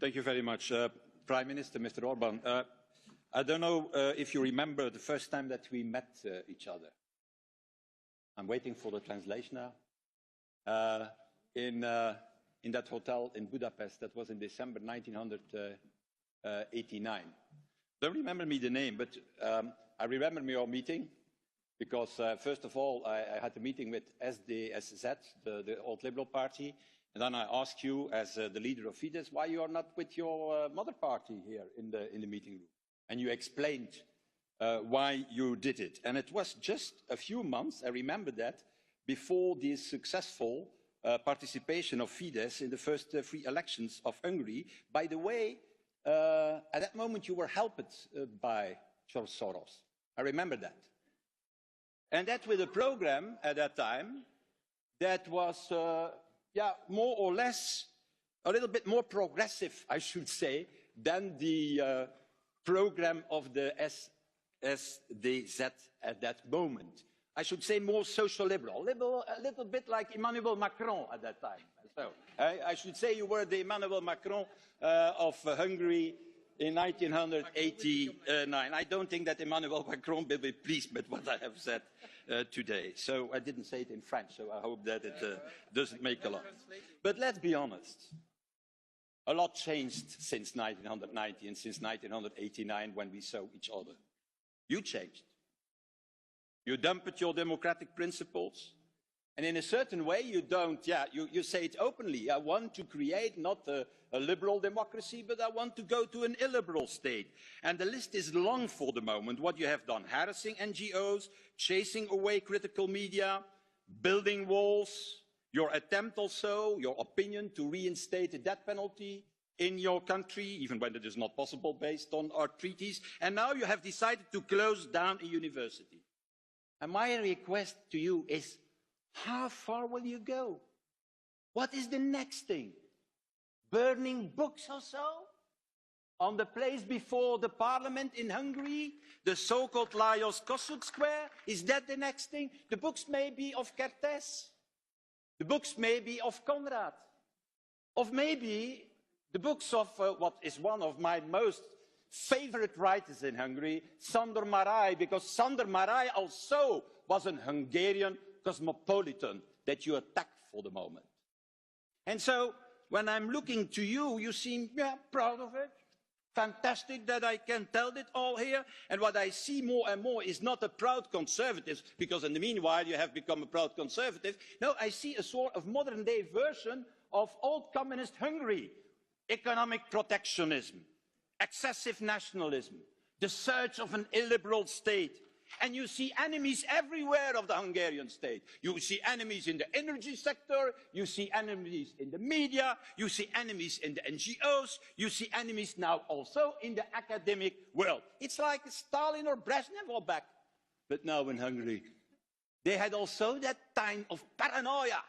Thank you very much. Prime Minister, Mr. Orban, I don't know if you remember the first time that we met each other. I'm waiting for the translation now. In that hotel in Budapest, that was in December 1989. Don't remember me the name, but I remember your meeting because, first of all, I had a meeting with SDSZ, the old Liberal Party, and then I asked you, as the leader of Fidesz, why you are not with your mother party here in the meeting room. And you explained why you did it. And it was just a few months, I remember that, before the successful participation of Fidesz in the first free elections of Hungary. By the way, at that moment you were helped by George Soros. I remember that. And that with a program at that time that was more or less a little bit more progressive, I should say, than the program of the SDZ at that moment. I should say more social liberal, a little bit like Emmanuel Macron at that time. So I should say you were the Emmanuel Macron of Hungary in 1989. I don't think that Emmanuel Macron will be pleased with what I have said today. So I didn't say it in French, so I hope that it doesn't make a lot. But let's be honest. A lot changed since 1990 and since 1989 when we saw each other. You changed. You dumped your democratic principles. And in a certain way, you don't, you say it openly. I want to create not a liberal democracy, but I want to go to an illiberal state. And the list is long for the moment, what you have done. Harassing NGOs, chasing away critical media, building walls, your attempt also, your opinion to reinstate the death penalty in your country, even when it is not possible based on our treaties. And now you have decided to close down a university. And my request to you is, how far will you go? What is the next thing? Burning books or so? On the place before the parliament in Hungary? The so-called Lajos Kossuth Square? Is that the next thing? The books may be of Kertész. The books may be of Conrad. Of maybe the books of what is one of my most favorite writers in Hungary, Sándor Márai, because Sándor Márai also was an Hungarian cosmopolitan that you attacked for the moment. And so, when I'm looking to you, you seem proud of it. Fantastic that I can tell it all here. And what I see more and more is not a proud conservative, because in the meanwhile you have become a proud conservative. No, I see a sort of modern-day version of old communist Hungary. Economic protectionism, excessive nationalism, the search of an illiberal state. And you see enemies everywhere of the Hungarian state. You see enemies in the energy sector, you see enemies in the media, you see enemies in the NGOs, you see enemies now also in the academic world. It's like Stalin or Brezhnev or back. But now in Hungary, they had also that time of paranoia.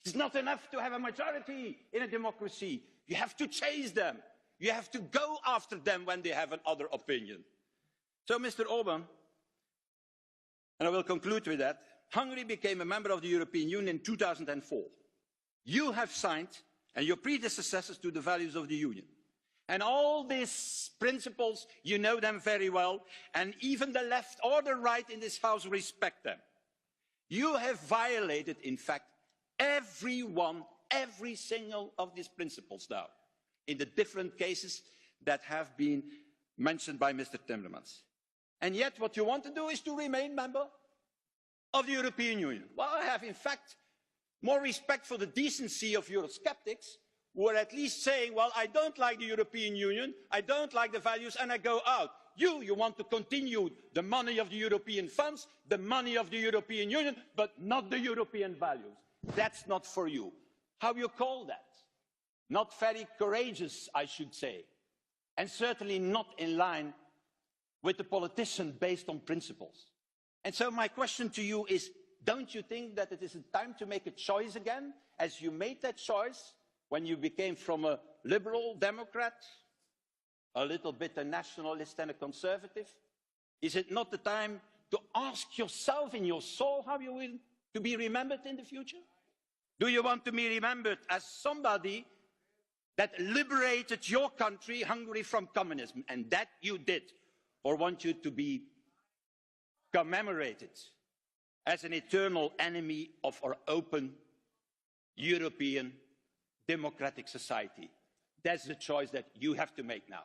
It's not enough to have a majority in a democracy. You have to chase them. You have to go after them when they have another opinion. So, Mr. Orban, and I will conclude with that, Hungary became a member of the European Union in 2004. You have signed, and your predecessors, to the values of the Union. And all these principles, you know them very well, and even the left or the right in this House respect them. You have violated, in fact, every single of these principles now, in the different cases that have been mentioned by Mr. Timmermans. And yet what you want to do is to remain member of the European Union. Well, I have in fact more respect for the decency of Eurosceptics, who are at least saying, well, I don't like the European Union, I don't like the values, and I go out. You want to continue the money of the European funds, the money of the European Union, but not the European values. That's not for you. How you call that? Not very courageous, I should say, and certainly not in line with the politician based on principles. And so my question to you is, don't you think that it is time to make a choice again, as you made that choice when you became from a liberal democrat, a little bit a nationalist and a conservative? Is it not the time to ask yourself in your soul how you will to be remembered in the future? Do you want to be remembered as somebody that liberated your country, Hungary, from communism, and that you did, or want you to be commemorated as an eternal enemy of our open European democratic society. That's the choice that you have to make now.